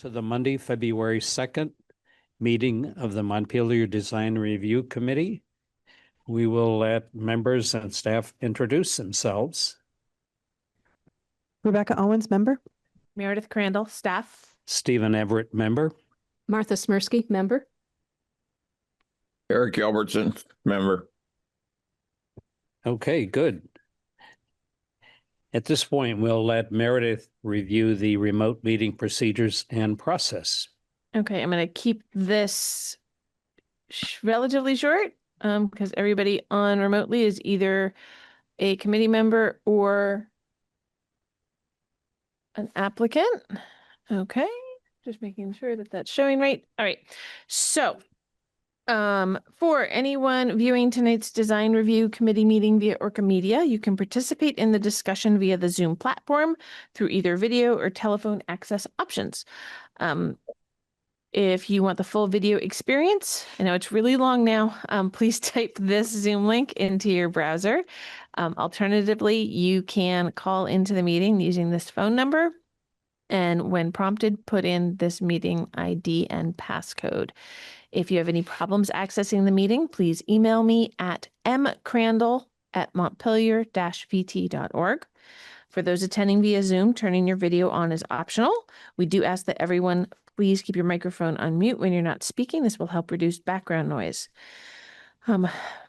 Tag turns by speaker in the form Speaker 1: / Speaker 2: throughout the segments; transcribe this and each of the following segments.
Speaker 1: to the Monday, February 2nd meeting of the Montpelier Design Review Committee. We will let members and staff introduce themselves.
Speaker 2: Rebecca Owens, member.
Speaker 3: Meredith Crandall, staff.
Speaker 1: Stephen Everett, member.
Speaker 4: Martha Smirsky, member.
Speaker 5: Eric Albertson, member.
Speaker 1: Okay, good. At this point, we'll let Meredith review the remote meeting procedures and process.
Speaker 3: Okay, I'm going to keep this relatively short because everybody on remotely is either a committee member or an applicant. Okay, just making sure that that's showing right. All right, so for anyone viewing tonight's design review committee meeting via Orca Media, you can participate in the discussion via the Zoom platform through either video or telephone access options. If you want the full video experience, I know it's really long now, please type this Zoom link into your browser. Alternatively, you can call into the meeting using this phone number. And when prompted, put in this meeting ID and passcode. If you have any problems accessing the meeting, please email me at mcrandall@montpelier-vt.org. For those attending via Zoom, turning your video on is optional. We do ask that everyone please keep your microphone on mute when you're not speaking. This will help reduce background noise.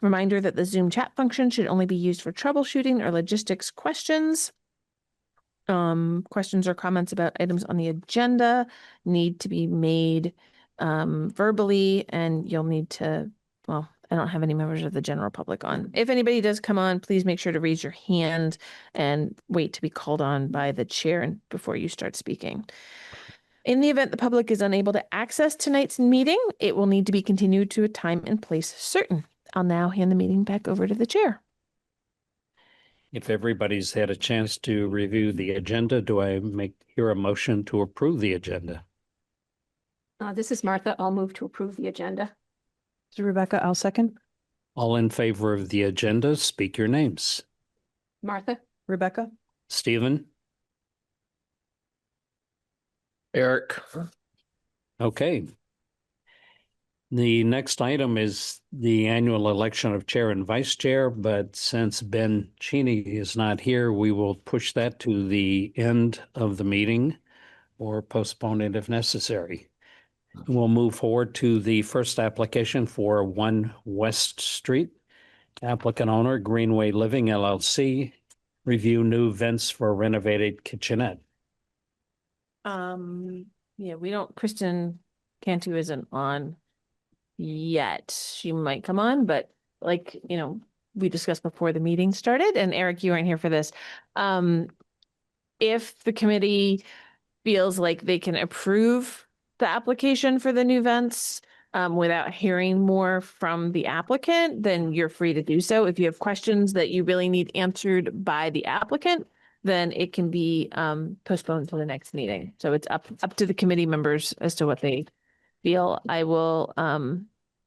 Speaker 3: Reminder that the Zoom chat function should only be used for troubleshooting or logistics questions. Questions or comments about items on the agenda need to be made verbally, and you'll need to, well, I don't have any members of the general public on. If anybody does come on, please make sure to raise your hand and wait to be called on by the chair and before you start speaking. In the event the public is unable to access tonight's meeting, it will need to be continued to a time and place certain. I'll now hand the meeting back over to the chair.
Speaker 1: If everybody's had a chance to review the agenda, do I hear a motion to approve the agenda?
Speaker 4: This is Martha. I'll move to approve the agenda.
Speaker 2: So Rebecca, I'll second.
Speaker 1: All in favor of the agenda, speak your names.
Speaker 4: Martha.
Speaker 2: Rebecca.
Speaker 1: Stephen?
Speaker 5: Eric.
Speaker 1: Okay. The next item is the annual election of chair and vice chair, but since Ben Cheney is not here, we will push that to the end of the meeting or postpone it if necessary. We'll move forward to the first application for 1 West Street. Applicant owner, Greenway Living LLC, review new vents for renovated kitchenette.
Speaker 3: Yeah, Kristen Cantu isn't on yet. She might come on, but we discussed before the meeting started, and Eric, you weren't here for this. If the committee feels like they can approve the application for the new vents without hearing more from the applicant, then you're free to do so. If you have questions that you really need answered by the applicant, then it can be postponed until the next meeting. So it's up to the committee members as to what they feel. I will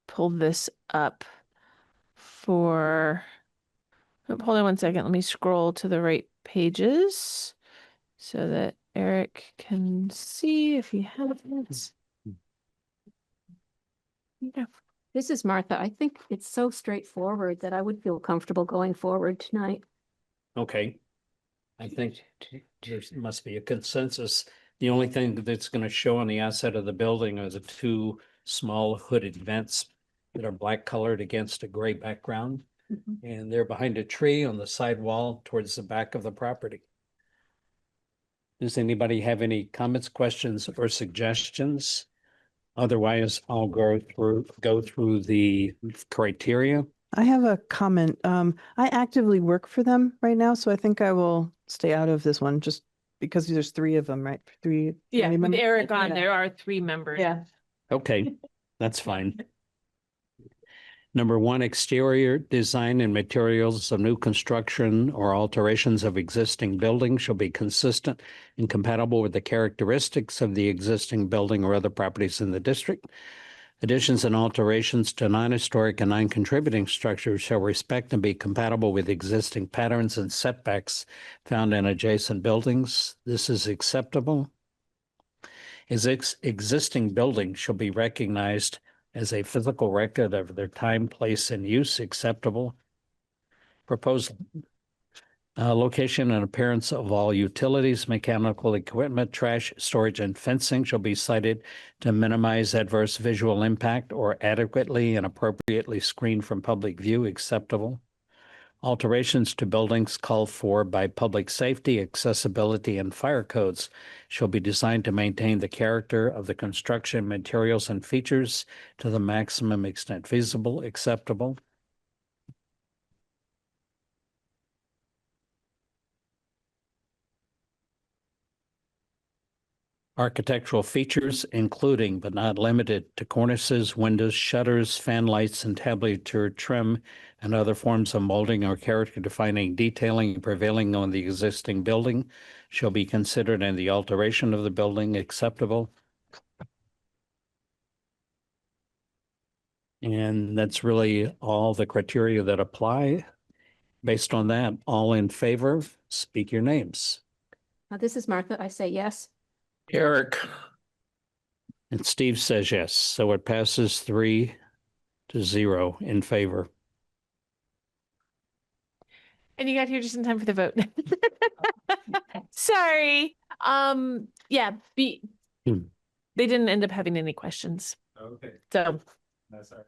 Speaker 3: pull this up for, hold on one second. Let me scroll to the right pages so that Eric can see if he has it. Yeah.
Speaker 4: This is Martha. I think it's so straightforward that I would feel comfortable going forward tonight.
Speaker 1: Okay. I think there must be a consensus. The only thing that's going to show on the outside of the building are the 2 small hooded vents that are black colored against a gray background. Mm-hmm. And they're behind a tree on the side wall towards the back of the property. Does anybody have any comments, questions, or suggestions? Otherwise, I'll go through the criteria.
Speaker 2: I have a comment. I actively work for them right now, so I think I will stay out of this one just because there's 3 of them, right? 3.
Speaker 3: Yeah, with
Speaker 2: members?
Speaker 3: Eric on, there are 3 members.
Speaker 2: Yeah.
Speaker 1: Okay, that's fine. Number 1, exterior design and materials of new construction or alterations of existing buildings shall be consistent and compatible with the characteristics of the existing building or other properties in the district. Additions and alterations to non-historic and non-contributing structures shall respect and be compatible with existing patterns and setbacks found in adjacent buildings. This is acceptable. Existing buildings shall be recognized as a physical record of their time, place, and use acceptable. Proposal. Location and appearance of all utilities, mechanical equipment, trash, storage, and fencing shall be cited to minimize adverse visual impact or adequately and appropriately screened from public view acceptable. Alterations to buildings called for by public safety, accessibility, and fire codes shall be designed to maintain the character of the construction materials and features to the maximum extent feasible, acceptable. Architectural features, including but not limited to cornices, windows, shutters, fan lights, entablature trim, and other forms of molding or character-defining detailing prevailing on the existing building, shall be considered in the alteration of the building acceptable. And that's really all the criteria that apply. Based on that, all in favor, speak your names.
Speaker 4: This is Martha. I say yes.
Speaker 5: Eric,
Speaker 1: And Steve says yes, so it passes 3-0 in favor.
Speaker 3: And you got here just in time for the vote. Sorry. Yeah, they didn't end up having any questions.
Speaker 5: Okay.
Speaker 3: So,
Speaker 5: That's all right.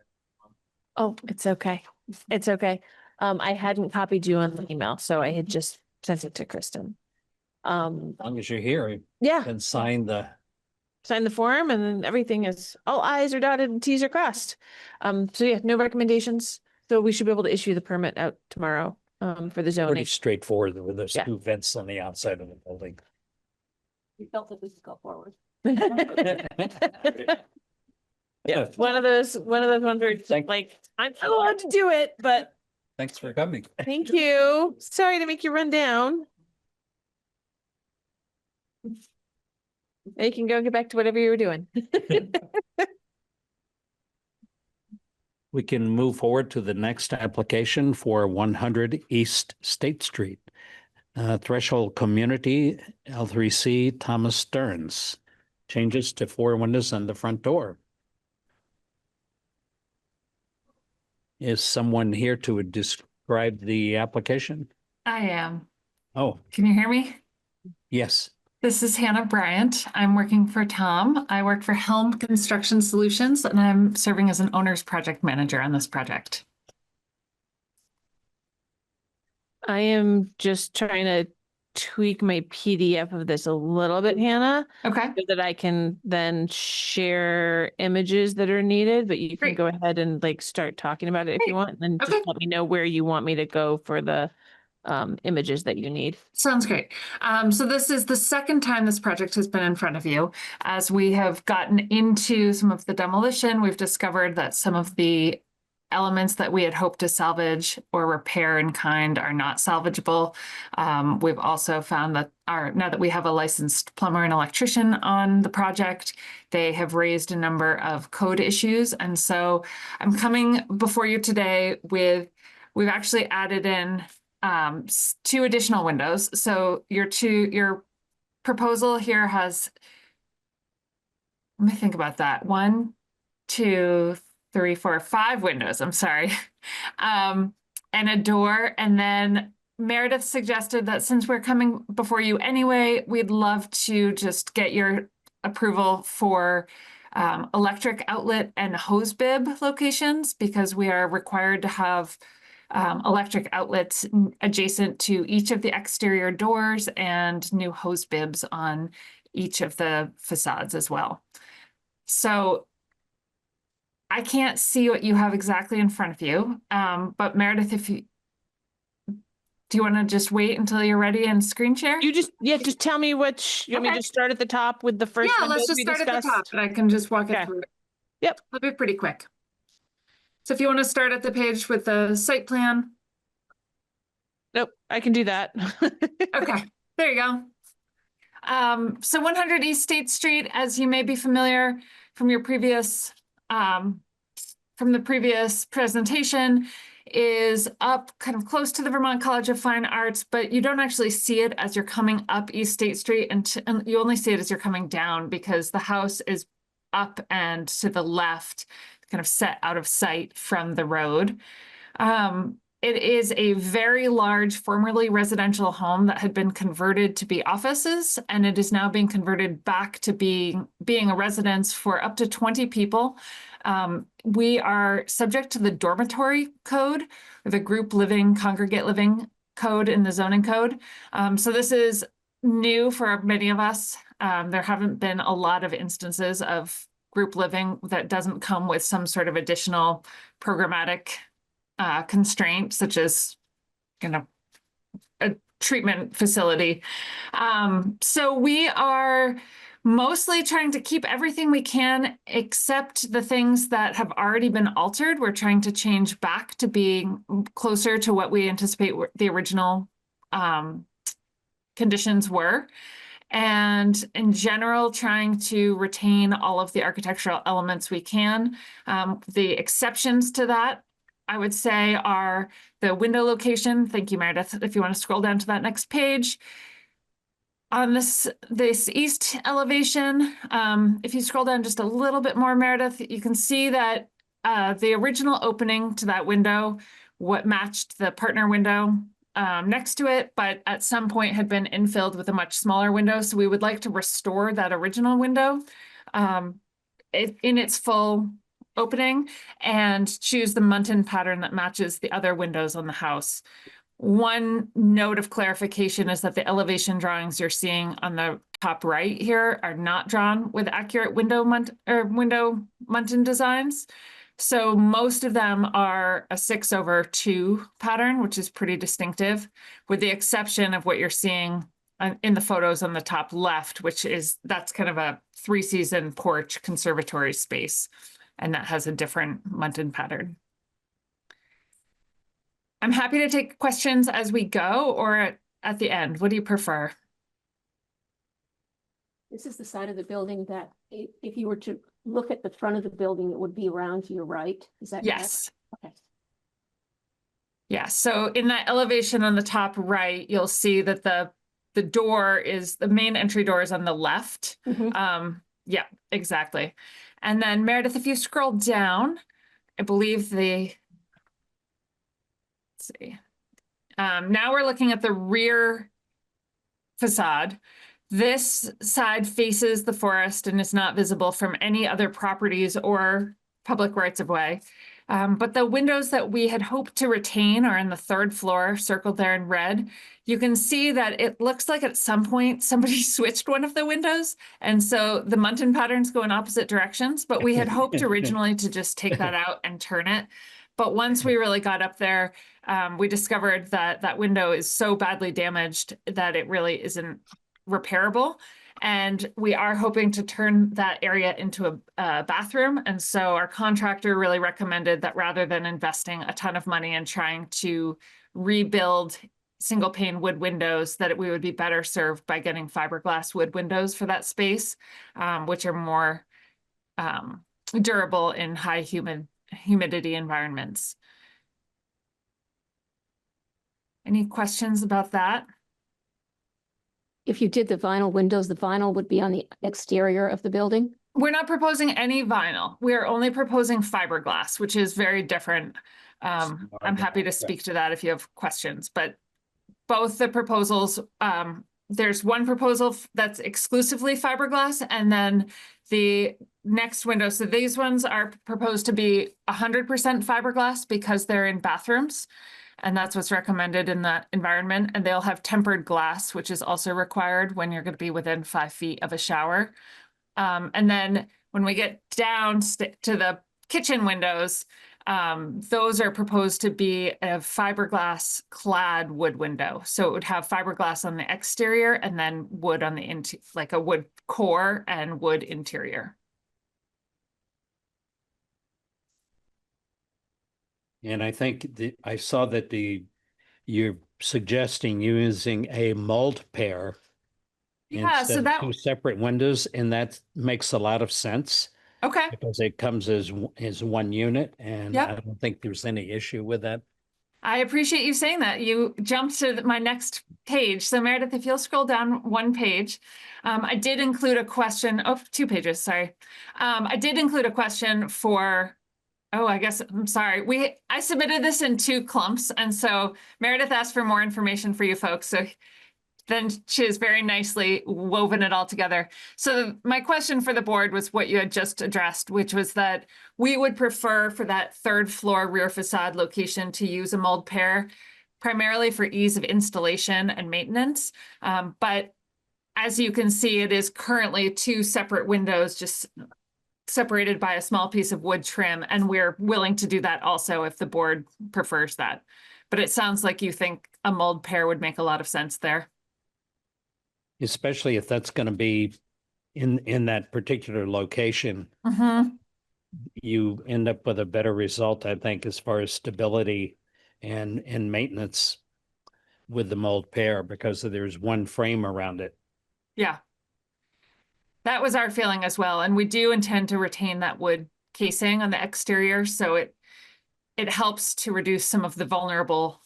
Speaker 3: oh, it's okay. It's okay. I hadn't copied you on the email, so I had just sent it to Kristen.
Speaker 1: As long as you're here, you
Speaker 3: Yeah,
Speaker 1: can sign the,
Speaker 3: sign the form and then everything is, all I's are dotted and T's are crossed. So yeah, no recommendations. So we should be able to issue the permit out tomorrow, for the
Speaker 1: pretty
Speaker 3: zoning.
Speaker 1: straightforward with those
Speaker 3: Yeah.
Speaker 1: 2 vents on the outside of the building.
Speaker 4: We felt that we could go forward.
Speaker 1: Yeah,
Speaker 3: One of those ones where it's like, I'm not allowed to do it, but
Speaker 1: thanks for coming.
Speaker 3: thank you. Sorry to make you run down. Now you can go get back to whatever you were doing.
Speaker 1: We can move forward to the next application for 100 East State Street. Threshold Community, L3C, Thomas Stearns. Changes to 4 windows and the front door. Is someone here to describe the application?
Speaker 6: I am.
Speaker 1: Oh,
Speaker 6: Can you hear me?
Speaker 1: yes.
Speaker 6: This is Hannah Bryant. I'm working for Tom. I work for Helm Construction Solutions, and I'm serving as an owner's project manager on this project.
Speaker 3: I am just trying to tweak my PDF of this a little bit, Hannah,
Speaker 6: Okay.
Speaker 3: so that I can then share images that are needed, but you can
Speaker 6: Great.
Speaker 3: go ahead and like start talking about it if you
Speaker 6: Great.
Speaker 3: want, and then
Speaker 6: Okay.
Speaker 3: just let me know where you want me to go for the images that you need.
Speaker 6: Sounds great. So this is the second time this project has been in front of you. As we have gotten into some of the demolition, we've discovered that some of the elements that we had hoped to salvage or repair in kind are not salvageable. We've also found that now that we have a licensed plumber and electrician on the project, they have raised a number of code issues. And so I'm coming before you today with, we've actually added in 2 additional windows. So your proposal here has, let me think about that. 1, 2, 3, 4, 5 windows. I'm sorry. And a door. And then Meredith suggested that since we're coming before you anyway, we'd love to just get your approval for electric outlet and hose bib locations, because we are required to have electric outlets adjacent to each of the exterior doors and new hose bibs on each of the facades as well. So I can't see what you have exactly in front of you, but Meredith, do you want to just wait until you're ready and screen share?
Speaker 3: You just tell me which, you want me to
Speaker 6: Okay.
Speaker 3: just start at the top with the first
Speaker 6: Yeah,
Speaker 3: windows
Speaker 6: let's just
Speaker 3: we
Speaker 6: start at the top,
Speaker 3: discussed?
Speaker 6: and I can just walk
Speaker 3: Okay.
Speaker 6: it through.
Speaker 3: Yep.
Speaker 6: It'll be pretty quick. So if you want to start at the page with the site plan.
Speaker 3: Nope, I can do that.
Speaker 6: Okay, there you go. So 100 East State Street, as you may be familiar from your previous, from the previous presentation, is up kind of close to the Vermont College of Fine Arts, but you don't actually see it as you're coming up East State Street, and you only see it as you're coming down because the house is up and to the left, kind of set out of sight from the road. It is a very large, formerly residential home that had been converted to be offices, and it is now being converted back to being a residence for up to 20 people. We are subject to the dormitory code, or the group living, congregate living code in the zoning code. So this is new for many of us. There haven't been a lot of instances of group living that doesn't come with some sort of additional programmatic constraint, such as, a treatment facility. So we are mostly trying to keep everything we can, except the things that have already been altered. We're trying to change back to being closer to what we anticipate the original conditions were. And in general, trying to retain all of the architectural elements we can. The exceptions to that, I would say, are the window location. Thank you, Meredith. If you want to scroll down to that next page. On this east elevation, if you scroll down just a little bit more, Meredith, you can see that the original opening to that window, what matched the partner window next to it, but at some point had been infilled with a much smaller window. So we would like to restore that original window in its full opening and choose the muntin pattern that matches the other windows on the house. One note of clarification is that the elevation drawings you're seeing on the top right here are not drawn with accurate window muntin designs. So most of them are a 6/2 pattern, which is pretty distinctive, with the exception of what you're seeing in the photos on the top left, that's kind of a 3-season porch conservatory space. And that has a different muntin pattern. I'm happy to take questions as we go or at the end. What do you prefer?
Speaker 4: This is the side of the building that if you were to look at the front of the building, it would be around to your right. Is that correct?
Speaker 6: Yes.
Speaker 4: Okay.
Speaker 6: Yeah, so in that elevation on the top right, you'll see that the main entry door is on the left. Yeah, exactly. And then Meredith, if you scroll down, I believe let's see. Now we're looking at the rear facade. This side faces the forest and is not visible from any other properties or public rights of way. But the windows that we had hoped to retain are in the 3rd floor, circled there in red. You can see that it looks like at some point somebody switched one of the windows. And so the muntin patterns go in opposite directions, but we had hoped originally to just take that out and turn it. But once we really got up there, we discovered that that window is so badly damaged that it really isn't repairable. And we are hoping to turn that area into a bathroom. And so our contractor really recommended that rather than investing a ton of money and trying to rebuild single pane wood windows, that we would be better served by getting fiberglass wood windows for that space, which are more durable in high humidity environments. Any questions about that?
Speaker 4: If you did the vinyl windows, the vinyl would be on the exterior of the building?
Speaker 6: We're not proposing any vinyl. We are only proposing fiberglass, which is very different. I'm happy to speak to that if you have questions, but both the proposals, there's one proposal that's exclusively fiberglass, and then the next window. So these ones are proposed to be 100% fiberglass because they're in bathrooms. And that's what's recommended in that environment. And they'll have tempered glass, which is also required when you're going to be within 5 feet of a shower. And then when we get down to the kitchen windows, those are proposed to be a fiberglass clad wood window. So it would have fiberglass on the exterior and then wood on the like a wood core and wood interior.
Speaker 1: And I think I saw that you're suggesting using a mold pair
Speaker 6: Yeah, so
Speaker 1: instead of 2 separate windows, and that makes a lot of sense
Speaker 6: okay.
Speaker 1: because it comes as one unit, and
Speaker 6: Yep.
Speaker 1: I don't think there's any issue with that.
Speaker 6: I appreciate you saying that. You jumped to my next page. So Meredith, if you'll scroll down one page, I did include a question, 2 pages, sorry. I did include a question for, I guess, I'm sorry. I submitted this in 2 clumps. And so Meredith asked for more information for you folks. So then she has very nicely woven it all together. So my question for the board was what you had just addressed, which was that we would prefer for that 3rd floor rear facade location to use a mold pair, primarily for ease of installation and maintenance. But as you can see, it is currently 2 separate windows, just separated by a small piece of wood trim, and we're willing to do that also if the board prefers that. But it sounds like you think a mold pair would make a lot of sense there.
Speaker 1: Especially if that's going to be in that particular location, you end up with a better result, I think, as far as stability and maintenance with the mold pair, because there's one frame around it.
Speaker 6: Yeah. That was our feeling as well. And we do intend to retain that wood casing on the exterior, so it helps to reduce some of the vulnerable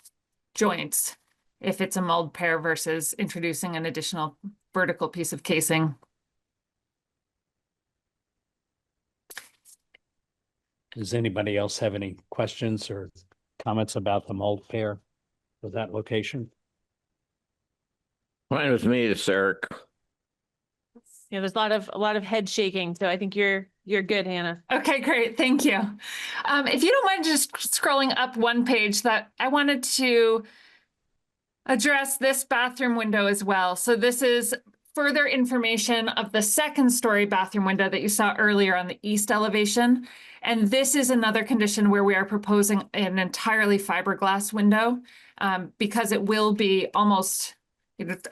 Speaker 6: joints if it's a mold pair versus introducing an additional vertical piece of casing.
Speaker 1: Does anybody else have any questions or comments about the mold pair for that location?
Speaker 5: Fine with me, it's Eric.
Speaker 3: Yeah, there's a lot of head shaking, so I think you're good, Hannah.
Speaker 6: Okay, great. Thank you. If you don't mind just scrolling up one page, that I wanted to address this bathroom window as well. So this is further information of the 2nd story bathroom window that you saw earlier on the east elevation. And this is another condition where we are proposing an entirely fiberglass window, because it will be almost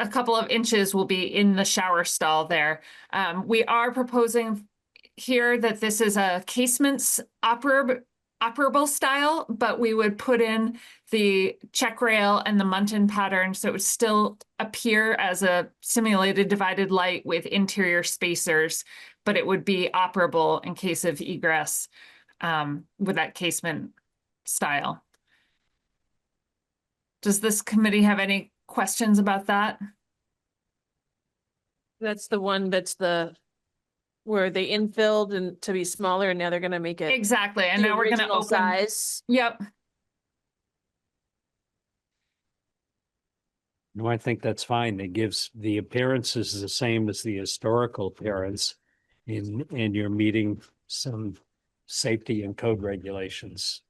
Speaker 6: a couple of inches will be in the shower stall there. We are proposing here that this is a casements operable style, but we would put in the check rail and the muntin pattern, so it would still appear as a simulated divided light with interior spacers, but it would be operable in case of egress with that casement style. Does this committee have any questions about that?
Speaker 3: That's the one where they infilled and to be smaller, and now they're gonna make it
Speaker 6: Exactly, and
Speaker 3: the
Speaker 6: now we're going to
Speaker 3: original
Speaker 6: open.
Speaker 3: size.
Speaker 6: Yep.
Speaker 1: No, I think that's fine. It gives the appearances the same as the historical appearance, and you're meeting some safety and code regulations.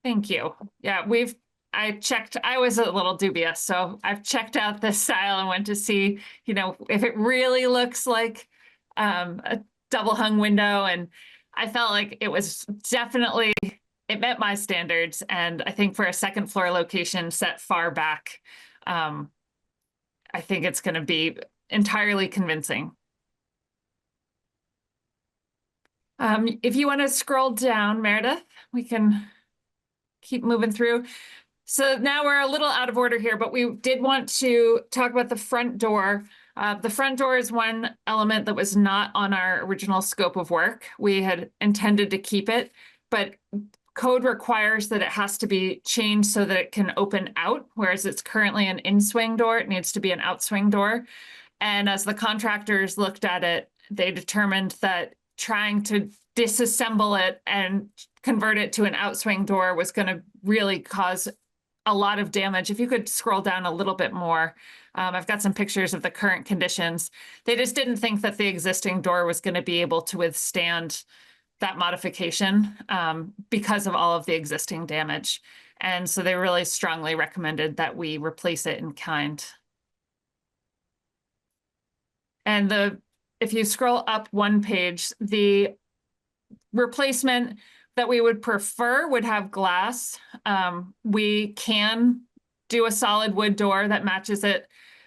Speaker 6: Thank you. Yeah, I was a little dubious, so I've checked out this style and went to see, if it really looks like a double hung window. And I felt like it was definitely, it met my standards. And I think for a 2nd floor location set far back, I think it's going to be entirely convincing. If you want to scroll down, Meredith, we can keep moving through. So now we're a little out of order here, but we did want to talk about the front door. The front door is one element that was not on our original scope of work. We had intended to keep it, but code requires that it has to be changed so that it can open out, whereas it's currently an in-swing door. It needs to be an outswing door. And as the contractors looked at it, they determined that trying to disassemble it and convert it to an outswing door was going to really cause a lot of damage. If you could scroll down a little bit more, I've got some pictures of the current conditions. They just didn't think that the existing door was going to be able to withstand that modification because of all of the existing damage. And so they really strongly recommended that we replace it in kind. And if you scroll up one page, the replacement that we would prefer would have glass. We can do a solid wood door that matches it,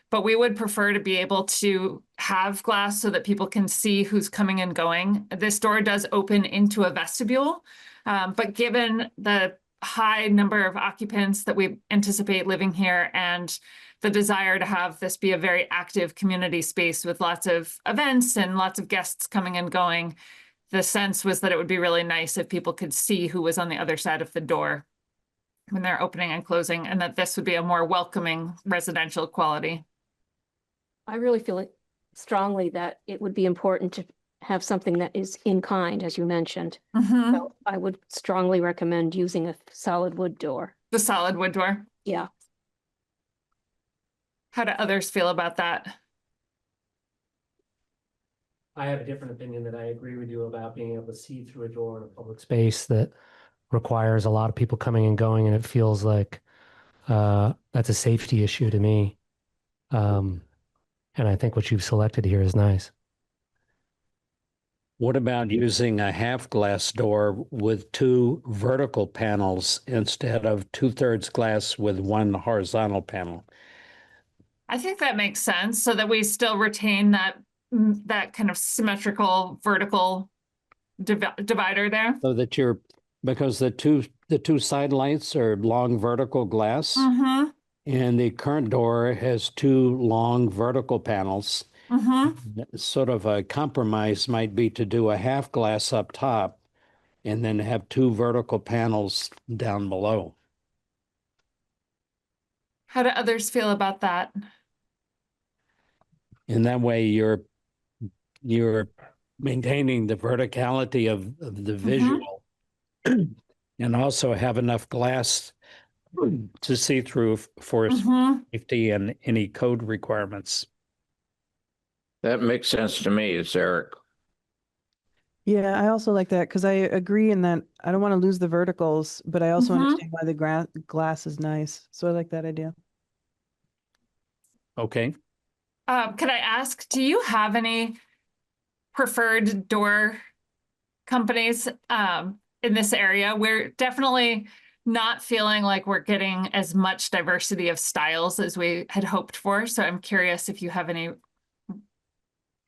Speaker 6: but we would prefer to be able to have glass so that people can see who's coming and going. This door does open into a vestibule, but given the high number of occupants that we anticipate living here and the desire to have this be a very active community space with lots of events and lots of guests coming and going, the sense was that it would be really nice if people could see who was on the other side of the door when they're opening and closing, and that this would be a more welcoming residential quality.
Speaker 4: I really feel it strongly that it would be important to have something that is in kind, as you mentioned.
Speaker 6: Mhm.
Speaker 4: So I would strongly recommend using a solid wood door.
Speaker 6: The solid wood door.
Speaker 4: Yeah.
Speaker 6: How do others feel about that?
Speaker 7: I have a different opinion that I agree with you about being able to see through a door in a public space that requires a lot of people coming and going, and it feels like that's a safety issue to me. And I think what you've selected here is nice.
Speaker 1: What about using a half glass door with 2 vertical panels instead of 2/3 glass with 1 horizontal panel?
Speaker 6: I think that makes sense, so that we still retain that kind of symmetrical vertical divider there.
Speaker 1: So that because the two side lights are long vertical glass,
Speaker 6: Mm-hmm.
Speaker 1: and the current door has 2 long vertical panels.
Speaker 6: Mm-hmm.
Speaker 1: Sort of a compromise might be to do a half glass up top and then have 2 vertical panels down below.
Speaker 6: How do others feel about that?
Speaker 1: And that way you're maintaining the verticality of the visual and also have enough glass to see through for
Speaker 6: Mm-hmm.
Speaker 1: safety and any code requirements.
Speaker 5: That makes sense to me. It's Eric.
Speaker 2: Yeah, I also like that because I agree in that I don't want to lose the verticals, but I also
Speaker 6: Mhm.
Speaker 2: understand why the glass is nice. So I like that idea.
Speaker 1: Okay.
Speaker 6: Could I ask, do you have any preferred door companies in this area? We're definitely not feeling like we're getting as much diversity of styles as we had hoped for. So I'm curious if you have any,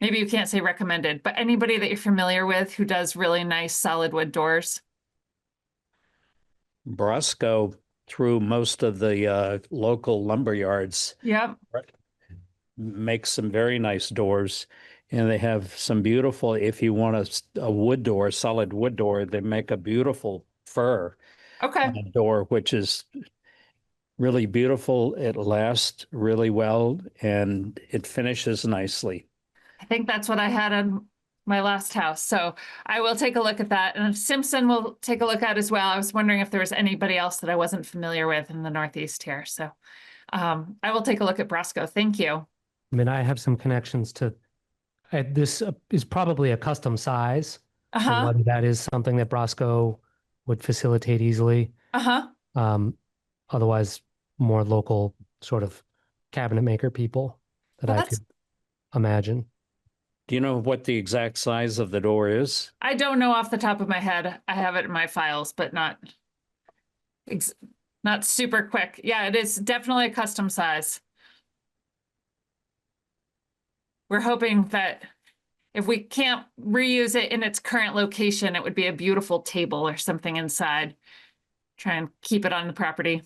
Speaker 6: maybe you can't say recommended, but anybody that you're familiar with who does really nice solid wood doors.
Speaker 1: Brosco, through most of the local lumber yards,
Speaker 6: Yep.
Speaker 1: makes some very nice doors. And they have some beautiful, if you want a wood door, solid wood door, they make a beautiful fir
Speaker 6: Okay.
Speaker 1: door, which is really beautiful. It lasts really well and it finishes nicely.
Speaker 6: I think that's what I had on my last house. So I will take a look at that. And Simpson will take a look at as well. I was wondering if there was anybody else that I wasn't familiar with in the Northeast here. So I will take a look at Brosco. Thank you.
Speaker 7: I mean, I have some connections to this is probably a custom size. And
Speaker 6: Uh-huh.
Speaker 7: whether that is something that Brosco would facilitate easily.
Speaker 6: Uh-huh.
Speaker 7: Otherwise, more local sort of cabinet maker people that
Speaker 6: Well,
Speaker 7: I could imagine.
Speaker 1: Do you know what the exact size of the door is?
Speaker 6: I don't know off the top of my head. I have it in my files, but not super quick. Yeah, it is definitely a custom size. We're hoping that if we can't reuse it in its current location, it would be a beautiful table or something inside. Try and keep it on the property.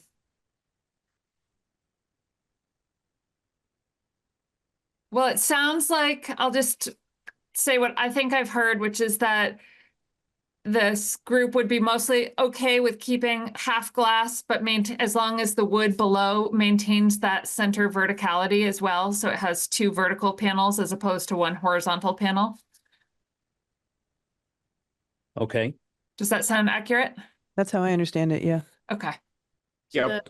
Speaker 6: Well, it sounds like I'll just say what I think I've heard, which is that this group would be mostly okay with keeping half glass, but as long as the wood below maintains that center verticality as well. So it has 2 vertical panels as opposed to 1 horizontal panel.
Speaker 1: Okay.
Speaker 6: Does that sound accurate?
Speaker 2: That's how I understand it. Yeah.
Speaker 6: Okay.
Speaker 5: Yep.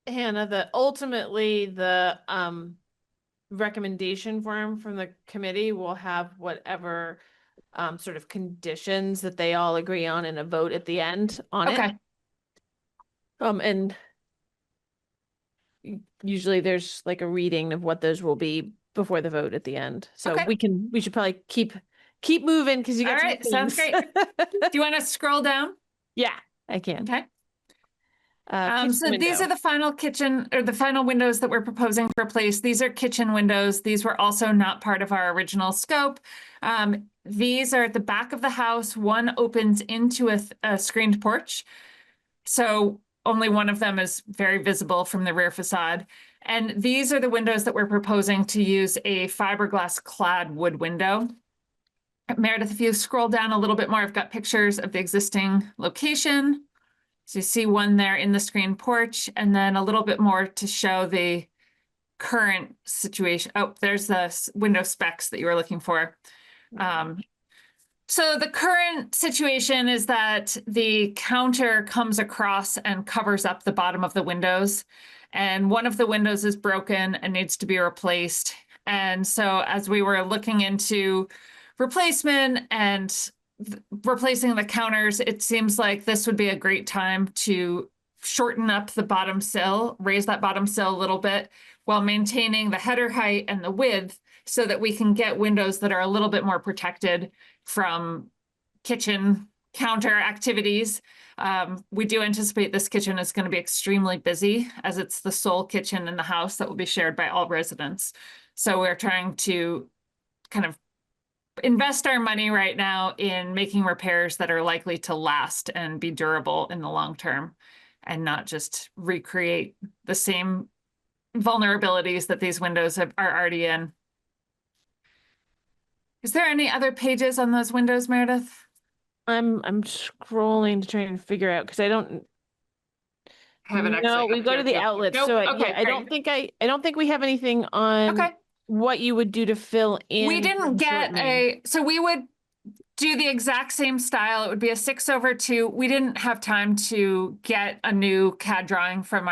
Speaker 3: Hannah, ultimately the recommendation form from the committee will have whatever sort of conditions that they all agree on in a vote at the end on it.
Speaker 6: Okay.
Speaker 3: And usually there's like a reading of what those will be before the vote at the end. So
Speaker 6: Okay.
Speaker 3: we should probably keep moving because you got
Speaker 6: All
Speaker 3: some
Speaker 6: right, sounds
Speaker 3: things.
Speaker 6: Do you want to scroll down?
Speaker 3: Yeah, I can.
Speaker 6: Okay.
Speaker 3: Kitchen
Speaker 6: So these
Speaker 3: window.
Speaker 6: are the final kitchen or the final windows that we're proposing to replace. These are kitchen windows. These were also not part of our original scope. These are at the back of the house. One opens into a screened porch. So only one of them is very visible from the rear facade. And these are the windows that we're proposing to use a fiberglass clad wood window. Meredith, if you scroll down a little bit more, I've got pictures of the existing location. So you see one there in the screen porch, and then a little bit more to show the current situation. Oh, there's the window specs that you were looking for. So the current situation is that the counter comes across and covers up the bottom of the windows. And one of the windows is broken and needs to be replaced. And so as we were looking into replacement and replacing the counters, it seems like this would be a great time to shorten up the bottom sill, raise that bottom sill a little bit while maintaining the header height and the width so that we can get windows that are a little bit more protected from kitchen counter activities. We do anticipate this kitchen is going to be extremely busy as it's the sole kitchen in the house that will be shared by all residents. So we're trying to kind of invest our money right now in making repairs that are likely to last and be durable in the long term and not just recreate the same vulnerabilities that these windows are already in. Is there any other pages on those windows, Meredith?
Speaker 3: I'm scrolling to try and figure out because I don't.
Speaker 6: I have it actually
Speaker 3: No, we
Speaker 6: up
Speaker 3: go
Speaker 6: here
Speaker 3: to the
Speaker 6: too.
Speaker 3: outlets.
Speaker 6: Nope.
Speaker 3: So
Speaker 6: Okay,
Speaker 3: yeah, I don't
Speaker 6: great.
Speaker 3: think I don't think we have anything on
Speaker 6: Okay.
Speaker 3: what you would do to fill in.
Speaker 6: We didn't get
Speaker 3: shortening.
Speaker 6: so we would do the exact same style. It would be a 6/2. We didn't have time to get a new CAD drawing from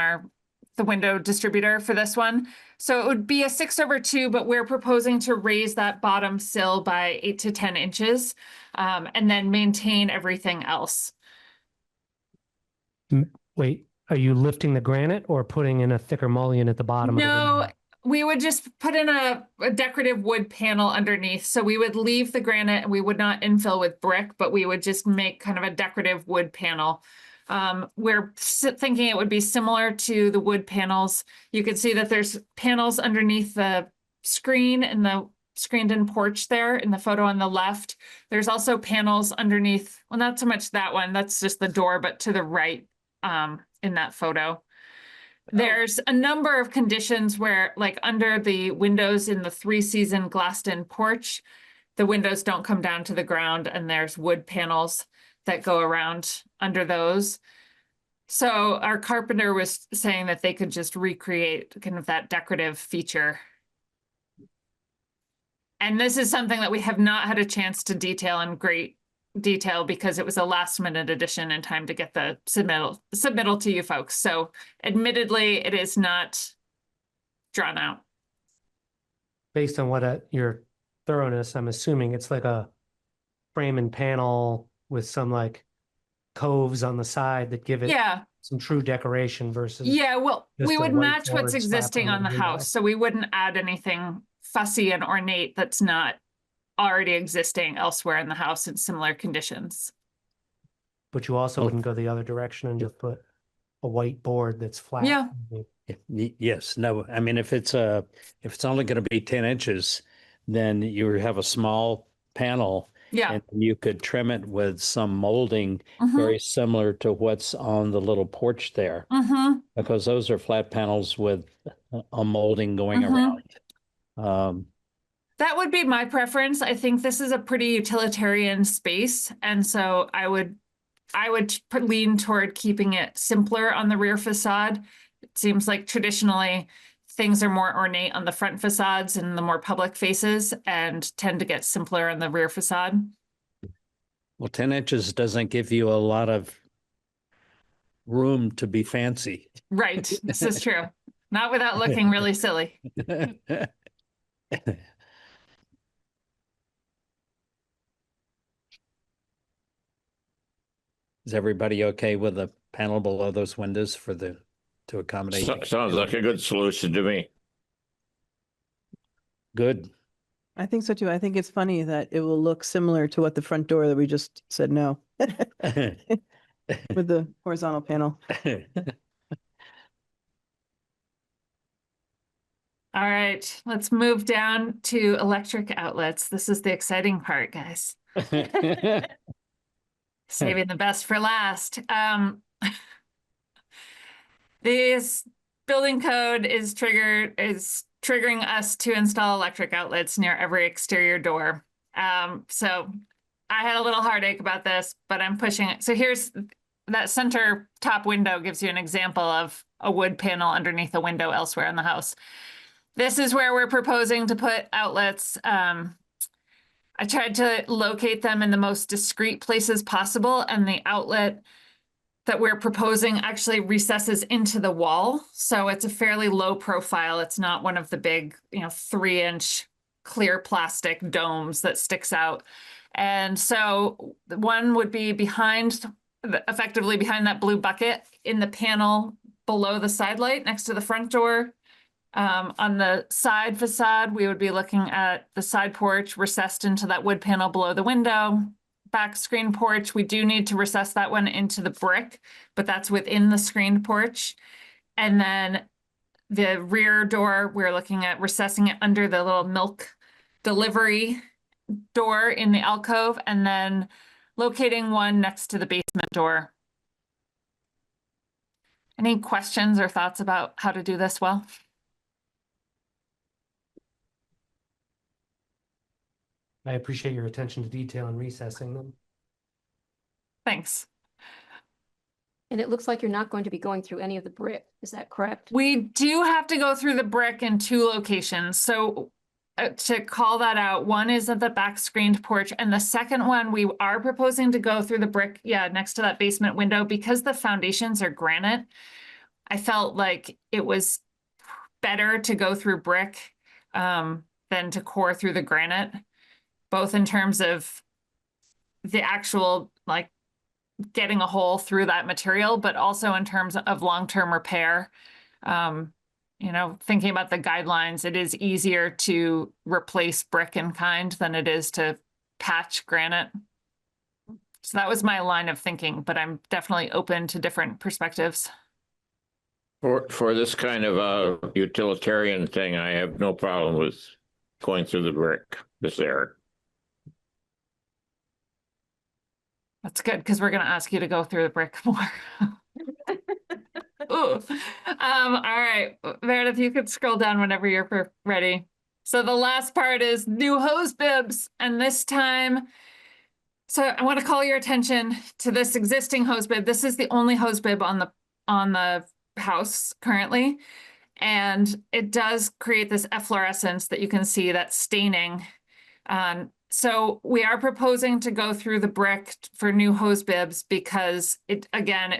Speaker 6: the window distributor for this one. So it would be a 6/2, but we're proposing to raise that bottom sill by 8 to 10 inches, and then maintain everything else.
Speaker 7: Wait, are you lifting the granite or putting in a thicker mullion at the bottom of the
Speaker 6: No,
Speaker 7: window?
Speaker 6: we would just put in a decorative wood panel underneath. So we would leave the granite and we would not infill with brick, but we would just make kind of a decorative wood panel. We're thinking it would be similar to the wood panels. You can see that there's panels underneath the screen in the screened-in porch there in the photo on the left. There's also panels underneath, well, not so much that one, that's just the door, but to the right in that photo. There's a number of conditions where, like under the windows in the 3-season glassed-in porch, the windows don't come down to the ground and there's wood panels that go around under those. So our carpenter was saying that they could just recreate kind of that decorative feature. And this is something that we have not had a chance to detail in great detail because it was a last-minute addition in time to get the submittal to you folks. So admittedly, it is not drawn out.
Speaker 7: Based on what your thoroughness, I'm assuming it's like a frame and panel with some like coves on the side that give it
Speaker 6: Yeah,
Speaker 7: some true decoration versus
Speaker 6: yeah, well,
Speaker 7: just
Speaker 6: we
Speaker 7: a
Speaker 6: would match
Speaker 7: whiteboard
Speaker 6: what's
Speaker 7: slapped
Speaker 6: existing on
Speaker 7: onto
Speaker 6: the
Speaker 7: the window.
Speaker 6: house. So we wouldn't add anything fussy and ornate that's not already existing elsewhere in the house in similar conditions.
Speaker 7: But you also
Speaker 1: Oh.
Speaker 7: wouldn't go the other direction and just put a white board that's flat.
Speaker 6: Yeah.
Speaker 1: Yes, no, I mean, if it's only going to be 10 inches, then you have a small panel
Speaker 6: Yeah.
Speaker 1: and you could trim it with some molding
Speaker 6: Mhm.
Speaker 1: very similar to what's on the little porch there,
Speaker 6: Mhm.
Speaker 1: because those are flat panels with a molding going
Speaker 6: Mhm.
Speaker 1: around.
Speaker 6: That would be my preference. I think this is a pretty utilitarian space. And so I would lean toward keeping it simpler on the rear facade. It seems like traditionally things are more ornate on the front facades and the more public faces and tend to get simpler on the rear facade.
Speaker 1: Well, 10 inches doesn't give you a lot of room to be fancy.
Speaker 6: Right. This is true. Not without looking really silly.
Speaker 1: Is everybody okay with the panel below those windows to accommodate?
Speaker 5: Sounds like a good solution to me.
Speaker 1: Good.
Speaker 2: I think so too. I think it's funny that it will look similar to what the front door that we just said no with the horizontal panel.
Speaker 6: All right, let's move down to electric outlets. This is the exciting part, guys. Saving the best for last. This building code is triggering us to install electric outlets near every exterior door. So I had a little heartache about this, but I'm pushing it. So here's that center top window gives you an example of a wood panel underneath a window elsewhere in the house. This is where we're proposing to put outlets. I tried to locate them in the most discreet places possible, and the outlet that we're proposing actually recesses into the wall. So it's a fairly low profile. It's not one of the big, 3-inch clear plastic domes that sticks out. And so one would be effectively behind that blue bucket in the panel below the side light next to the front door. On the side facade, we would be looking at the side porch recessed into that wood panel below the window. Back screen porch, we do need to recess that one into the brick, but that's within the screened porch. And then the rear door, we're looking at recessing it under the little milk delivery door in the alcove, and then locating one next to the basement door. Any questions or thoughts about how to do this well?
Speaker 7: I appreciate your attention to detail and recessing them.
Speaker 6: Thanks.
Speaker 4: And it looks like you're not going to be going through any of the brick. Is that correct?
Speaker 6: We do have to go through the brick in 2 locations. So to call that out, one is at the back screened porch, and the second one we are proposing to go through the brick, next to that basement window, because the foundations are granite. I felt like it was better to go through brick than to core through the granite, both in terms of the actual getting a hole through that material, but also in terms of long-term repair. Thinking about the guidelines, it is easier to replace brick in kind than it is to patch granite. So that was my line of thinking, but I'm definitely open to different perspectives.
Speaker 5: For this kind of utilitarian thing, I have no problem with going through the brick, this Eric.
Speaker 6: That's good, because we're going to ask you to go through the brick more. Ooh. All right, Meredith, you could scroll down whenever you're ready. So the last part is new hose bibs, and this time, so I want to call your attention to this existing hose bib. This is the only hose bib on the house currently, and it does create this efflorescence that you can see, that staining. So we are proposing to go through the brick for new hose bibs because it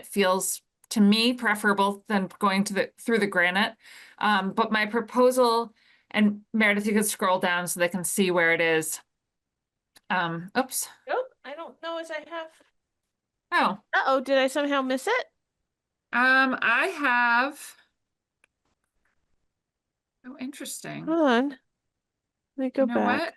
Speaker 6: feels to me preferable than going through the granite. But my proposal, and Meredith, you could scroll down so they can see where it is. Oops.
Speaker 3: Nope, I don't know as I have.
Speaker 6: Oh.
Speaker 3: Uh-oh, did I somehow miss it?
Speaker 6: I have. Oh, interesting.
Speaker 3: Hold on. Let me go
Speaker 6: You know
Speaker 3: back.
Speaker 6: what?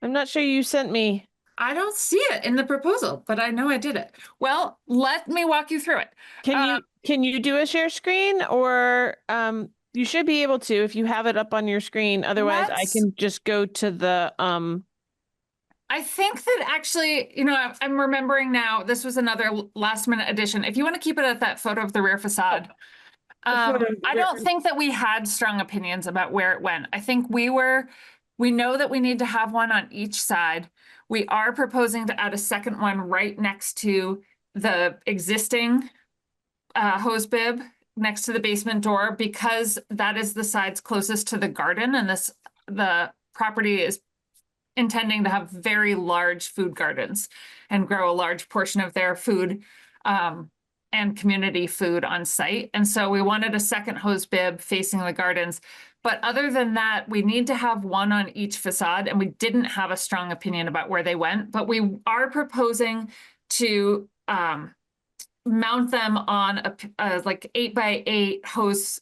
Speaker 3: I'm not sure you sent me.
Speaker 6: I don't see it in the proposal, but I know I did it. Well, let me walk you through it.
Speaker 3: Can you do a share screen, or you should be able to if you have it up on your screen. Otherwise, I can just go to the
Speaker 6: I think that actually, I'm remembering now, this was another last minute addition. If you want to keep it at that photo of the rear facade. I don't think that we had strong opinions about where it went. I think we know that we need to have one on each side. We are proposing to add a second one right next to the existing hose bib next to the basement door, because that is the sides closest to the garden, and the property is intending to have very large food gardens and grow a large portion of their food and community food on site. And so we wanted a second hose bib facing the gardens. But other than that, we need to have one on each facade, and we didn't have a strong opinion about where they went, but we are proposing to mount them on a 8x8 hose,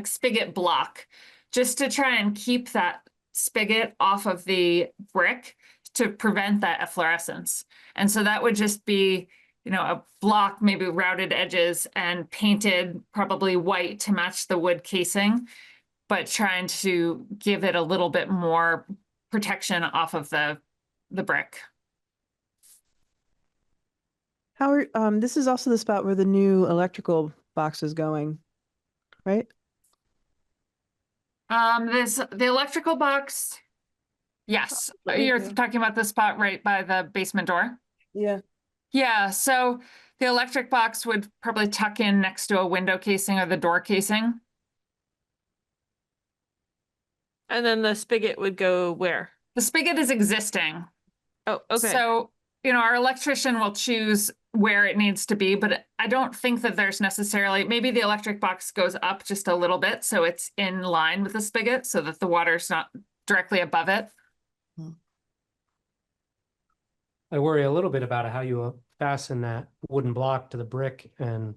Speaker 6: spigot block, just to try and keep that spigot off of the brick to prevent that efflorescence. And so that would just be, a block, maybe routed edges and painted probably white to match the wood casing, but trying to give it a little bit more protection off of the brick.
Speaker 2: Howard, this is also the spot where the new electrical box is going, right?
Speaker 6: The electrical box Yes,
Speaker 2: Right
Speaker 6: you're
Speaker 2: there.
Speaker 6: talking about the spot right by the basement door?
Speaker 2: Yeah.
Speaker 6: Yeah, so the electric box would probably tuck in next to a window casing or the door casing.
Speaker 3: And then the spigot would go where?
Speaker 6: The spigot is existing.
Speaker 3: Oh, okay.
Speaker 6: So, our electrician will choose where it needs to be, but I don't think that there's necessarily, maybe the electric box goes up just a little bit, so it's in line with the spigot so that the water's not directly above it.
Speaker 7: I worry a little bit about how you fasten that wooden block to the brick and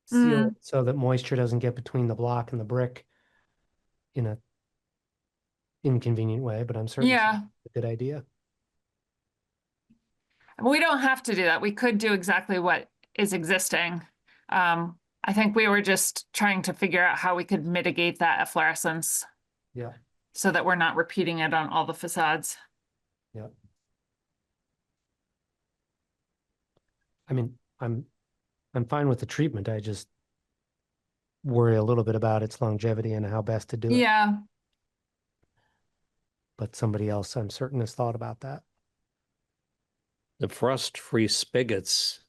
Speaker 7: seal it so that moisture doesn't get between the block and the brick in a inconvenient way, but I'm certain
Speaker 6: Yeah,
Speaker 7: it's a good idea.
Speaker 6: we don't have to do that. We could do exactly what is existing. I think we were just trying to figure out how we could mitigate that efflorescence
Speaker 7: Yeah,
Speaker 6: so that we're not repeating it on all the facades.
Speaker 7: yeah. I mean, I'm fine with the treatment. I just worry a little bit about its longevity and how best to do it.
Speaker 6: Yeah,
Speaker 7: But somebody else, I'm certain, has thought about that.
Speaker 1: The frost-free spigots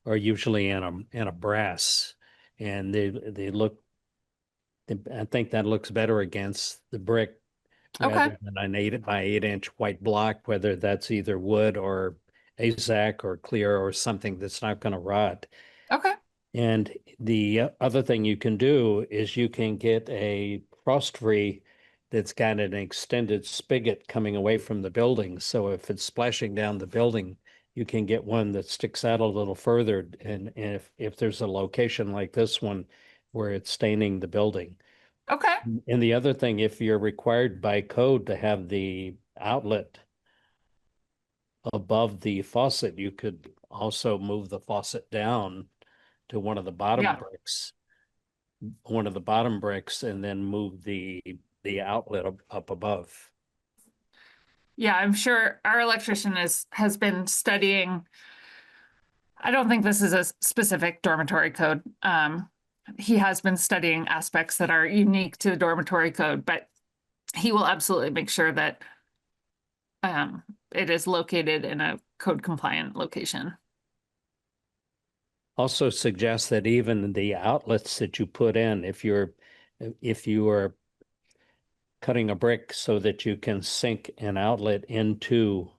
Speaker 1: are usually in a brass, and they look. I think that looks better against the brick
Speaker 6: okay,
Speaker 1: rather than an 8 by 8 inch white block, whether that's either wood or AZAC or clear or something that's not going to rot.
Speaker 6: okay.
Speaker 1: And the other thing you can do is you can get a frost-free that's got an extended spigot coming away from the building. So if it's splashing down the building, you can get one that sticks out a little further. And if there's a location like this one where it's staining the building.
Speaker 6: Okay.
Speaker 1: And the other thing, if you're required by code to have the outlet above the faucet, you could also move the faucet down to one of the bottom
Speaker 6: Yeah.
Speaker 1: bricks, and then move the outlet up above.
Speaker 6: Yeah, I'm sure our electrician has been studying. I don't think this is a specific dormitory code. He has been studying aspects that are unique to the dormitory code, but he will absolutely make sure that it is located in a code compliant location.
Speaker 1: Also suggest that even the outlets that you put in, if you are cutting a brick so that you can sink an outlet into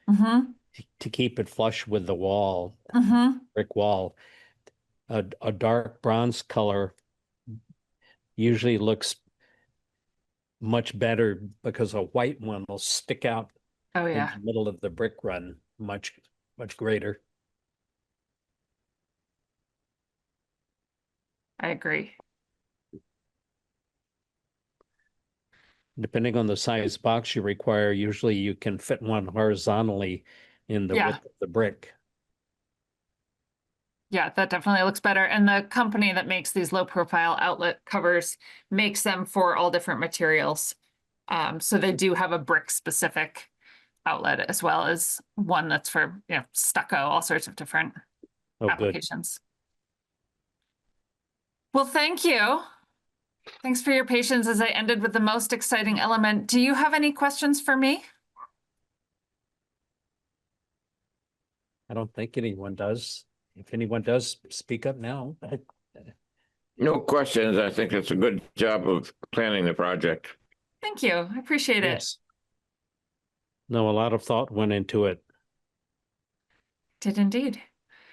Speaker 6: Mm-hmm.
Speaker 1: to keep it flush with the wall,
Speaker 6: Mm-hmm.
Speaker 1: brick wall, a dark bronze color usually looks much better because a white one will stick out
Speaker 6: Oh
Speaker 1: in
Speaker 6: yeah,
Speaker 1: the middle of the brick run much greater.
Speaker 6: I agree.
Speaker 1: Depending on the size box you require, usually you can fit one horizontally in the
Speaker 6: Yeah.
Speaker 1: width of the brick.
Speaker 6: Yeah, that definitely looks better. And the company that makes these low profile outlet covers makes them for all different materials. So they do have a brick specific outlet as well as one that's for, stucco, all sorts of different
Speaker 1: Oh, good.
Speaker 6: applications. Well, thank you. Thanks for your patience as I ended with the most exciting element. Do you have any questions for me?
Speaker 1: I don't think anyone does. If anyone does, speak up now.
Speaker 5: No questions. I think it's a good job of planning the project.
Speaker 6: Thank you. I appreciate it.
Speaker 1: Yes. No, a lot of thought went into it.
Speaker 6: Did indeed.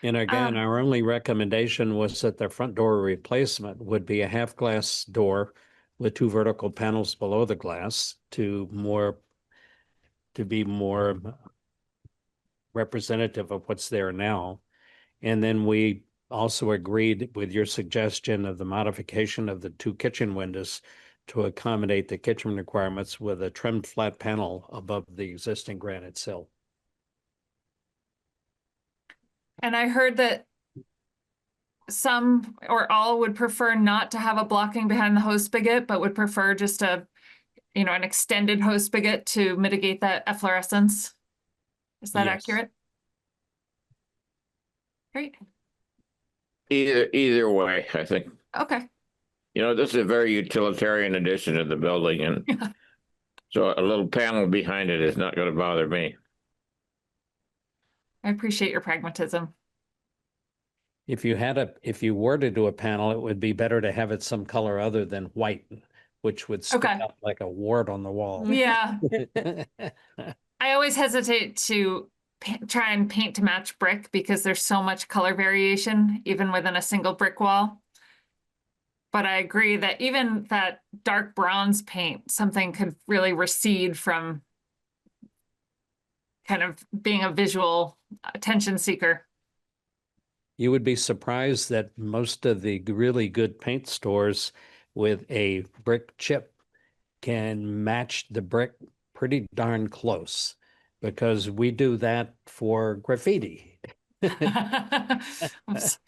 Speaker 1: And again, our only recommendation was that the front door replacement would be a half glass door with 2 vertical panels below the glass to be more representative of what's there now. And then we also agreed with your suggestion of the modification of the 2 kitchen windows to accommodate the kitchen requirements with a trimmed flat panel above the existing granite sill.
Speaker 6: And I heard that some or all would prefer not to have a blocking behind the hose spigot, but would prefer just an extended hose spigot to mitigate that efflorescence. Is that
Speaker 1: Yes.
Speaker 6: accurate? Great.
Speaker 5: Either way, I think,
Speaker 6: Okay.
Speaker 5: this is a very utilitarian addition to the building, and So a little panel behind it is not gonna bother me.
Speaker 6: I appreciate your pragmatism.
Speaker 1: If you were to do a panel, it would be better to have it some color other than white, which would stick
Speaker 6: Okay.
Speaker 1: out like a wart on the wall.
Speaker 6: Yeah, I always hesitate to try and paint to match brick because there's so much color variation even within a single brick wall. But I agree that even that dark bronze paint, something could really recede from kind of being a visual attention seeker.
Speaker 1: You would be surprised that most of the really good paint stores with a brick chip can match the brick pretty darn close because we do that for graffiti.
Speaker 6: Oops.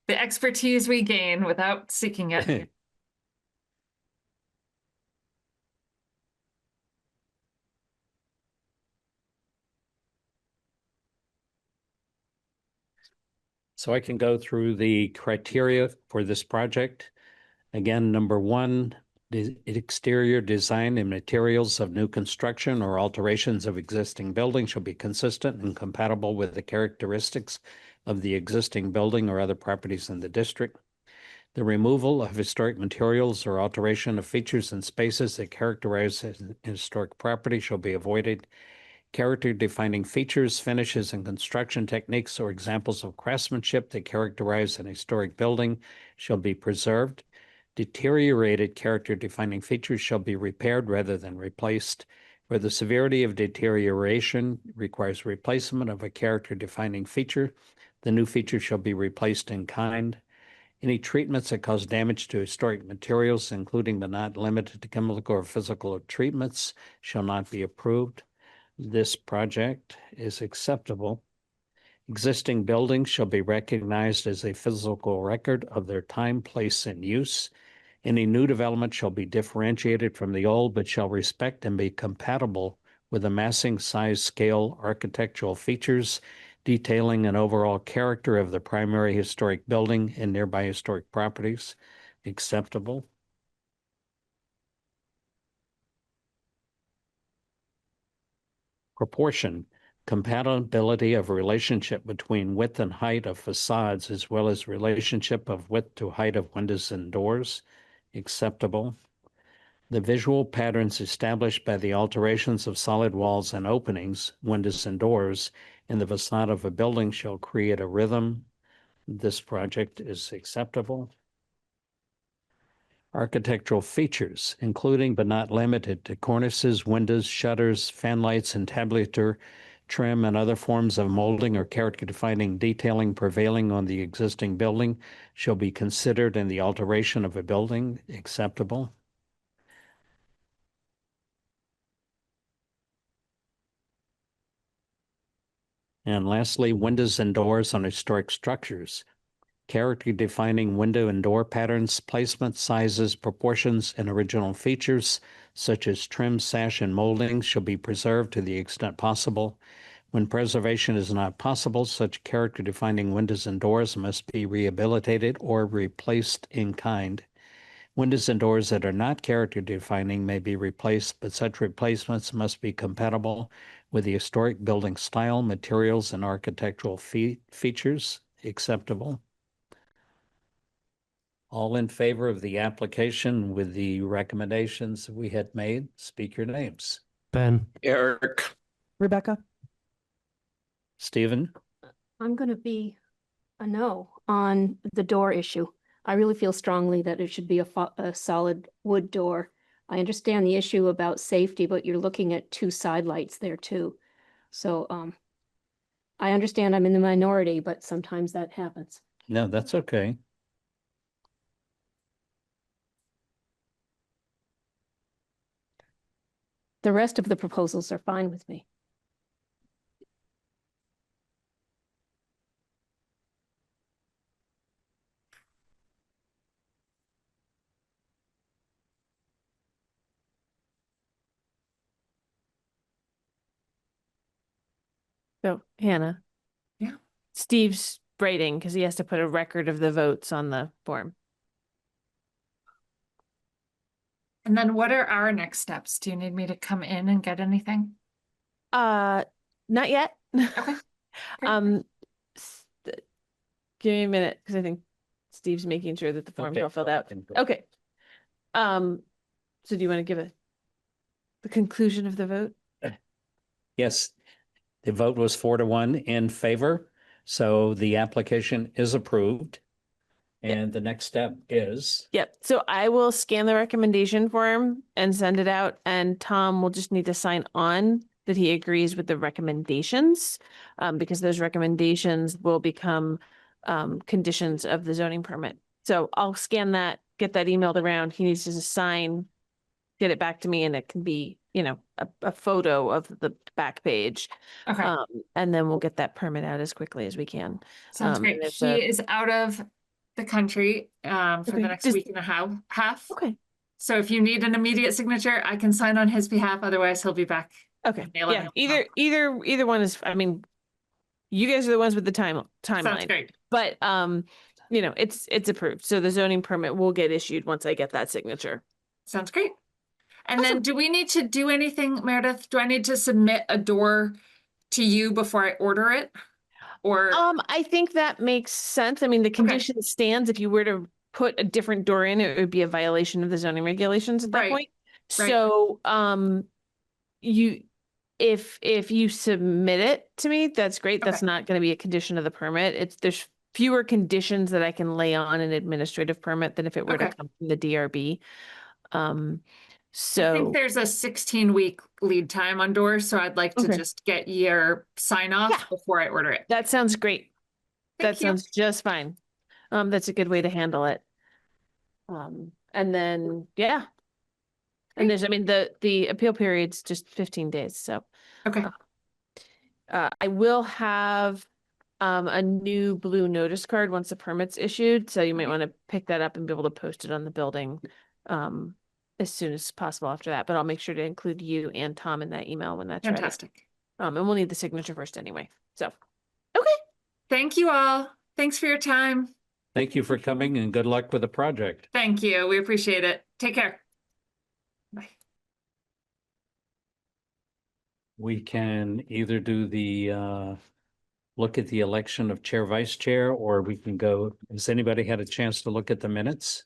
Speaker 6: The expertise we gain without seeking it.
Speaker 1: So I can go through the criteria for this project. Again, number one, the exterior design and materials of new construction or alterations of existing buildings shall be consistent and compatible with the characteristics of the existing building or other properties in the district. The removal of historic materials or alteration of features and spaces that characterize an historic property shall be avoided. Character-defining features, finishes, and construction techniques or examples of craftsmanship that characterize an historic building shall be preserved. Deteriorated character-defining features shall be repaired rather than replaced. Where the severity of deterioration requires replacement of a character-defining feature, the new feature shall be replaced in kind. Any treatments that cause damage to historic materials, including but not limited to chemical or physical treatments, shall not be approved. This project is acceptable. Existing buildings shall be recognized as a physical record of their time, place, and use. Any new development shall be differentiated from the old, but shall respect and be compatible with the massing, size, scale, architectural features, detailing and overall character of the primary historic building and nearby historic properties. Acceptable. Proportion, compatibility of relationship between width and height of facades, as well as relationship of width to height of windows and doors. Acceptable. The visual patterns established by the alterations of solid walls and openings, windows and doors, in the facade of a building shall create a rhythm. This project is acceptable. Architectural features, including but not limited to cornices, windows, shutters, fanlights, entablature, trim, and other forms of molding or character-defining detailing prevailing on the existing building, shall be considered in the alteration of a building. Acceptable. And lastly, windows and doors on historic structures. Character-defining window and door patterns, placement, sizes, proportions, and original features, such as trim, sash, and moldings, shall be preserved to the extent possible. When preservation is not possible, such character-defining windows and doors must be rehabilitated or replaced in kind. Windows and doors that are not character-defining may be replaced, but such replacements must be compatible with the historic building style, materials, and architectural features. Acceptable. All in favor of the application with the recommendations we had made, speak your names.
Speaker 7: Ben,
Speaker 5: Eric,
Speaker 2: Rebecca?
Speaker 1: Stephen?
Speaker 4: I'm going to be a no on the door issue. I really feel strongly that it should be a solid wood door. I understand the issue about safety, but you're looking at two side lights there too. So I understand I'm in the minority, but sometimes that happens.
Speaker 1: No, that's okay.
Speaker 4: The rest of the proposals are fine with me.
Speaker 3: So Hannah.
Speaker 6: Yeah.
Speaker 3: Steve's writing because he has to put a record of the votes on the form.
Speaker 6: And then what are our next steps? Do you need me to come in and get anything?
Speaker 3: Not yet.
Speaker 6: Okay. Great.
Speaker 3: s- th- Give me a minute, because I think Steve's making sure that the forms
Speaker 1: Okay.
Speaker 3: are all filled out. Okay. So do you want to give the conclusion of the vote?
Speaker 1: Yes, the vote was 4-1 in favor, so the application is approved. And the next step is,
Speaker 3: Yep. So I will scan the recommendation form and send it out, and Tom will just need to sign on that he agrees with the recommendations, because those recommendations will become conditions of the zoning permit. So I'll scan that, get that emailed around. He needs to just sign, get it back to me, and it can be, a photo of the back page.
Speaker 6: Okay,
Speaker 3: And then we'll get that permit out as quickly as we can.
Speaker 6: sounds great.
Speaker 3: and if
Speaker 6: He is out of the country for
Speaker 3: Okay,
Speaker 6: the next
Speaker 3: just-
Speaker 6: week and a half.
Speaker 3: Okay.
Speaker 6: So if you need an immediate signature, I can sign on his behalf. Otherwise, he'll be back.
Speaker 3: Okay,
Speaker 6: the
Speaker 3: yeah,
Speaker 6: 11th.
Speaker 3: either one is, I mean, you guys are the ones with the
Speaker 6: Sounds
Speaker 3: timeline,
Speaker 6: great.
Speaker 3: but, it's approved. So the zoning permit will get issued once I get that signature.
Speaker 6: Sounds great. And then
Speaker 3: Awesome.
Speaker 6: do we need to do anything, Meredith? Do I need to submit a door to you before I order it? Or,
Speaker 3: I think that makes sense. I mean, the condition stands. If you were to put a different door in, it would be a violation of the zoning regulations at that
Speaker 6: Right,
Speaker 3: point.
Speaker 6: right.
Speaker 3: So, if you submit it to me, that's great. That's
Speaker 6: Okay.
Speaker 3: not gonna be a condition of the permit. There's fewer conditions that I can lay on an administrative permit than if it were to
Speaker 6: Okay.
Speaker 3: come from the DRB.
Speaker 6: I
Speaker 3: So,
Speaker 6: think there's a 16-week lead time on doors, so I'd like to
Speaker 3: Okay.
Speaker 6: just get your sign off
Speaker 3: Yeah.
Speaker 6: before I order it.
Speaker 3: that sounds great.
Speaker 6: Thank
Speaker 3: That
Speaker 6: you.
Speaker 3: sounds just fine. That's a good way to handle it. And then, yeah. And there's, I mean, the appeal period's just 15 days, so.
Speaker 6: Okay,
Speaker 3: I will have a new blue notice card once the permit's issued, so you might
Speaker 6: Okay.
Speaker 3: want to pick that up and be able to post it on the building as soon as possible after that, but I'll make sure to include you and Tom in that email when that's ready.
Speaker 6: fantastic.
Speaker 3: And we'll need the signature first anyway, so.
Speaker 6: Thank you all. Thanks for your time.
Speaker 1: thank you for coming and good luck with the project.
Speaker 6: Thank you. We appreciate it. Take care. Bye.
Speaker 1: We can either do the look at the election of chair, vice chair, or we can go, has anybody had a chance to look at the minutes?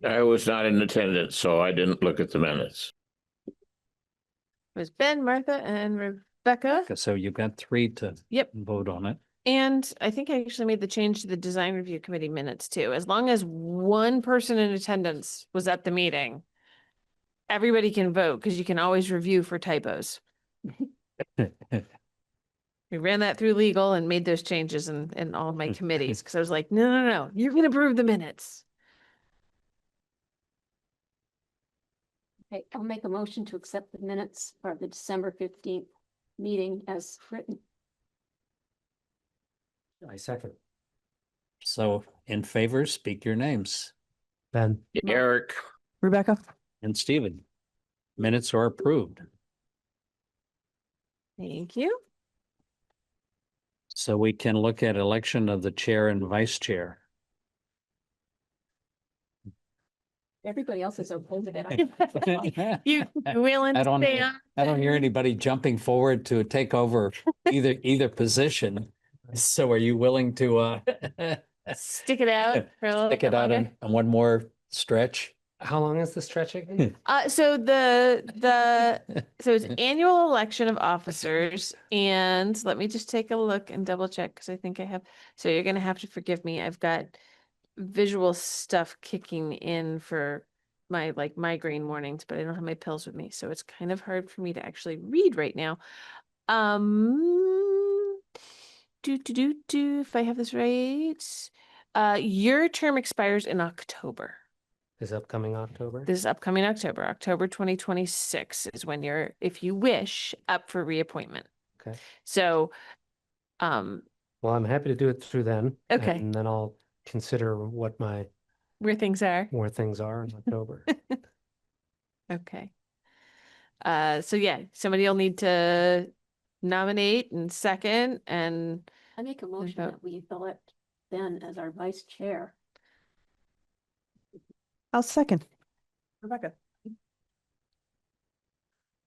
Speaker 5: I was not in attendance, so I didn't look at the minutes.
Speaker 3: It was Ben, Martha, and Rebecca.
Speaker 1: So you've got 3 to
Speaker 3: Yep.
Speaker 1: vote on it.
Speaker 3: And I think I actually made the change to the design review committee minutes too. As long as one person in attendance was at the meeting, everybody can vote because you can always review for typos. We ran that through legal and made those changes in all of my committees because I was like, no, you can approve the minutes.
Speaker 4: Okay, I'll make a motion to accept the minutes for the December 15th meeting as written.
Speaker 7: I second.
Speaker 1: So in favor, speak your names.
Speaker 7: Ben,
Speaker 5: Eric,
Speaker 2: Rebecca?
Speaker 1: And Stephen, minutes are approved.
Speaker 3: Thank you.
Speaker 1: So we can look at election of the chair and vice chair.
Speaker 4: Everybody else is okay with it.
Speaker 3: You willing
Speaker 1: I
Speaker 3: to
Speaker 1: don't,
Speaker 3: stay on?
Speaker 1: I don't hear anybody jumping forward to take over either position. So are you willing to
Speaker 3: Stick it out for a little
Speaker 1: stick
Speaker 3: bit
Speaker 1: it out
Speaker 3: longer?
Speaker 1: on one more stretch?
Speaker 7: how long is the stretch again?
Speaker 3: So so it's annual election of officers, and let me just take a look and double check because I think I have. So you're gonna have to forgive me. I've got visual stuff kicking in for my like migraine mornings, but I don't have my pills with me, so it's kind of hard for me to actually read right now. If I have this right, your term expires in October.
Speaker 7: This upcoming October?
Speaker 3: This upcoming October 2026 is when you're, if you wish, up for reappointment.
Speaker 7: Okay.
Speaker 3: So,
Speaker 7: Well, I'm happy to do it through then.
Speaker 3: Okay.
Speaker 7: And then I'll consider what
Speaker 3: where things are.
Speaker 7: more things are in October.
Speaker 3: Okay. So yeah, somebody will need to nominate and second and
Speaker 4: I make a motion
Speaker 3: vote.
Speaker 4: that we elect Ben as our vice chair.
Speaker 2: I'll second. Rebecca.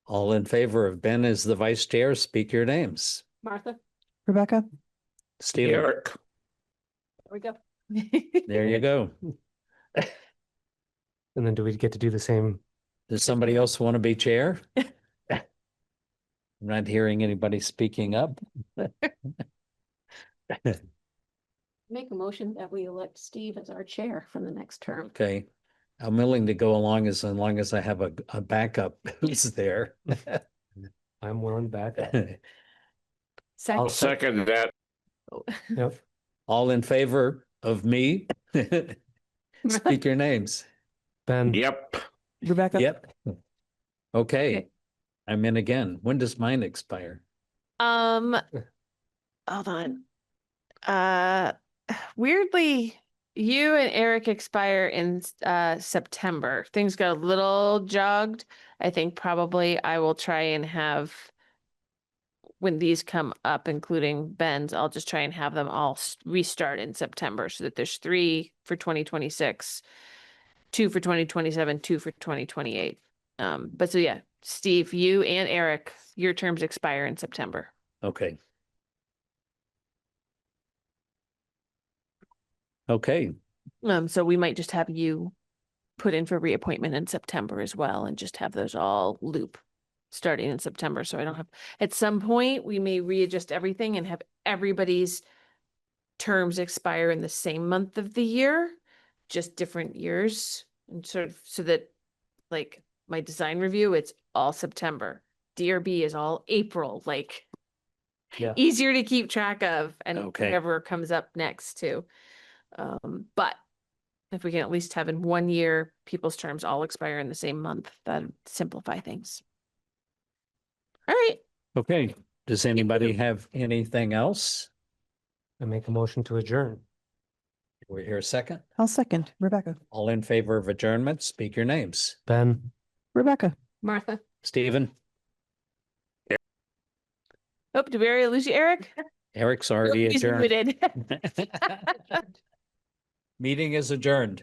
Speaker 1: All in favor of Ben as the vice chair, speak your names.
Speaker 4: Martha,
Speaker 2: Rebecca.
Speaker 1: Stephen,
Speaker 5: Eric,
Speaker 4: there we go.
Speaker 1: there you go.
Speaker 7: And then do we get to do the same?
Speaker 1: Does somebody else want to be chair? I'm not hearing anybody speaking up.
Speaker 4: Make a motion that we elect Steve as our chair for the next term.
Speaker 1: Okay, I'm willing to go along as long as I have a backup who's there.
Speaker 7: I'm willing back.
Speaker 5: I'll second that.
Speaker 7: Yep.
Speaker 1: All in favor of me? Speak your names.
Speaker 7: Ben,
Speaker 5: Yep.
Speaker 2: Rebecca.
Speaker 1: Yep. Okay,
Speaker 3: Okay.
Speaker 1: I'm in again. When does mine expire?
Speaker 3: Hold on. Weirdly, you and Eric expire in September. Things got a little jogged. I think probably I will try and have when these come up, including Ben's, I'll just try and have them all restart in September so that there's 3 for 2026, 2 for 2027, 2 for 2028. But so yeah, Steve, you and Eric, your terms expire in September.
Speaker 1: Okay. Okay,
Speaker 3: So we might just have you put in for reappointment in September as well and just have those all loop starting in September. So I don't have, at some point, we may readjust everything and have everybody's terms expire in the same month of the year, just different years, and sort of so that like my design review, it's all September. DRB is all April, like
Speaker 7: Yeah.
Speaker 3: easier to keep track of and
Speaker 1: Okay.
Speaker 3: whatever comes up next too. But if we can at least have in 1 year, people's terms all expire in the same month, that'd simplify things. All right.
Speaker 1: okay. Does anybody have anything else?
Speaker 7: I make a motion to adjourn.
Speaker 1: We're here a second.
Speaker 2: I'll second. Rebecca.
Speaker 1: All in favor of adjournment, speak your names.
Speaker 7: Ben,
Speaker 2: Rebecca.
Speaker 4: Martha,
Speaker 1: Stephen,
Speaker 3: Oh, did we already lose you, Eric?
Speaker 1: Eric's already
Speaker 3: He's
Speaker 1: adjourned.
Speaker 3: muted.
Speaker 1: Meeting is adjourned.